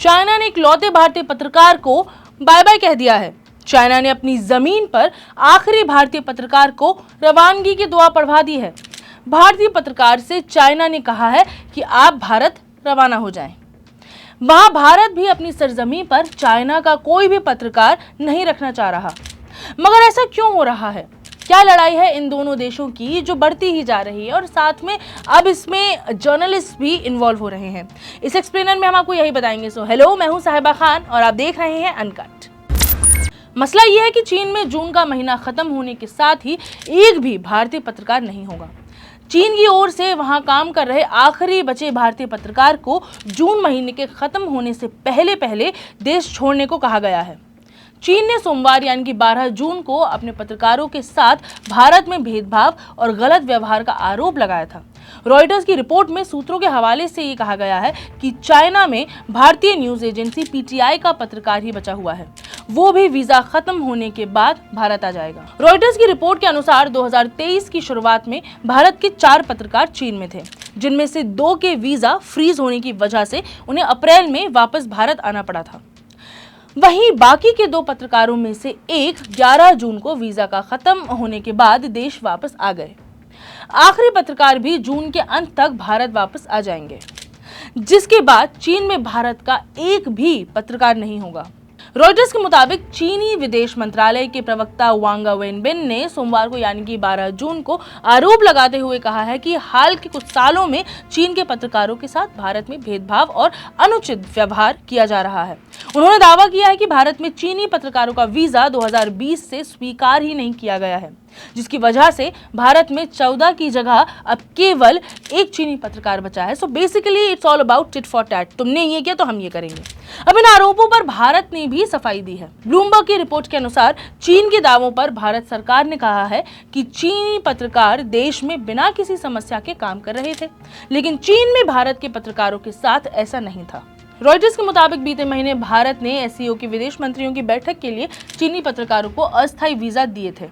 China ने इकलौते भारतीय पत्रकार को बाय बाय कह दिया है। चाइना ने अपनी जमीन पर आखिरी भारतीय पत्रकार को रवानगी की दुआ पढ़वा दी है। भारतीय पत्रकार से चाइना ने कहा है कि आप भारत रवाना हो जाएं। वहां भारत भी अपनी सरजमीन पर चाइना का कोई भी पत्रकार नहीं रखना चाह रहा। मगर ऐसा क्यों हो रहा है? क्या लड़ाई है इन दोनों देशों की जो बढ़ती ही जा रही है और साथ में अब इसमें जर्नलिस्ट भी इन्वॉल्व हो रहे हैं? इस एक्सप्लेनर में हम आपको यही बताएंगे। सो हेलो, मैं हूं साहिबा खान और आप देख रहे हैं अनकट। मसला यह है कि चीन में जून का महीना खत्म होने के साथ ही एक भी भारतीय पत्रकार नहीं होगा। चीन की ओर से वहां काम कर रहे आखिरी बचे भारतीय पत्रकार को जून महीने के खत्म होने से पहले देश छोड़ने को कहा गया है। चीन ने सोमवार यानी कि 12 जून को अपने पत्रकारों के साथ भारत में भेदभाव और गलत व्यवहार का आरोप लगाया था। रॉयटर्स की रिपोर्ट में सूत्रों के हवाले से ये कहा गया है कि चाइना में भारतीय न्यूज एजेंसी पीटीआई का पत्रकार ही बचा हुआ है। वो भी वीजा खत्म होने के बाद भारत आ जाएगा। रॉयटर्स की रिपोर्ट के अनुसार 2023 की शुरुआत में भारत के 4 पत्रकार चीन में थे, जिनमें से 2 के वीजा फ्रीज होने की वजह से उन्हें अप्रैल में वापस भारत आना पड़ा था। वहीं बाकी के 2 पत्रकारों में से एक 11 जून को वीजा का खत्म होने के बाद देश वापस आ गए। आखिरी पत्रकार भी जून के अंत तक भारत वापस आ जाएंगे, जिसके बाद चीन में भारत का एक भी पत्रकार नहीं होगा। रॉयटर्स के मुताबिक चीनी विदेश मंत्रालय के प्रवक्ता वांग वेनबिन ने सोमवार को यानी कि 12 जून को आरोप लगाते हुए कहा है कि हाल के कुछ सालों में चीन के पत्रकारों के साथ भारत में भेदभाव और अनुचित व्यवहार किया जा रहा है। उन्होंने दावा किया है कि भारत में चीनी पत्रकारों का वीजा 2020 से स्वीकार ही नहीं किया गया है, जिसकी वजह से भारत में 14 की जगह अब केवल एक चीनी पत्रकार बचा है। So basically it's all about tit for tat. तुमने ये किया तो हम ये करेंगे। अब इन आरोपों पर भारत ने भी सफाई दी है। ब्लूमबर्ग की रिपोर्ट के अनुसार चीन के दावों पर भारत सरकार ने कहा है कि चीनी पत्रकार देश में बिना किसी समस्या के काम कर रहे थे, लेकिन चीन में भारत के पत्रकारों के साथ ऐसा नहीं था। रॉयटर्स के मुताबिक बीते महीने भारत ने एससीओ के विदेश मंत्रियों की बैठक के लिए चीनी पत्रकारों को अस्थायी वीजा दिए थे।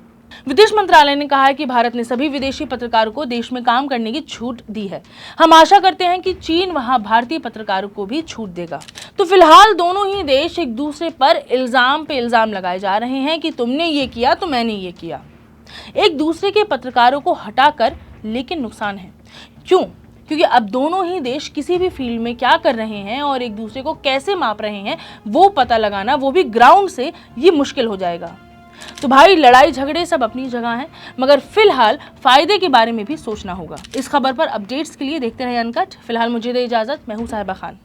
विदेश मंत्रालय ने कहा है कि भारत ने सभी विदेशी पत्रकारों को देश में काम करने की छूट दी है। हम आशा करते हैं कि चीन वहां भारतीय पत्रकारों को भी छूट देगा। तो फिलहाल दोनों ही देश एक दूसरे पर इल्जाम पे इल्जाम लगाए जा रहे हैं कि तुमने ये किया तो मैंने ये किया, एक दूसरे के पत्रकारों को हटाकर। लेकिन नुकसान है। क्यों? क्योंकि अब दोनों ही देश किसी भी फील्ड में क्या कर रहे हैं और एक दूसरे को कैसे माप रहे हैं वो पता लगाना, वो भी ग्राउंड से, ये मुश्किल हो जाएगा। तो भाई, लड़ाई झगड़े सब अपनी जगह हैं, मगर फिलहाल फायदे के बारे में भी सोचना होगा। इस खबर पर अपडेट्स के लिए देखते रहिए अनकट। फिलहाल मुझे दे इजाजत। मैं हूं साहिबा खान।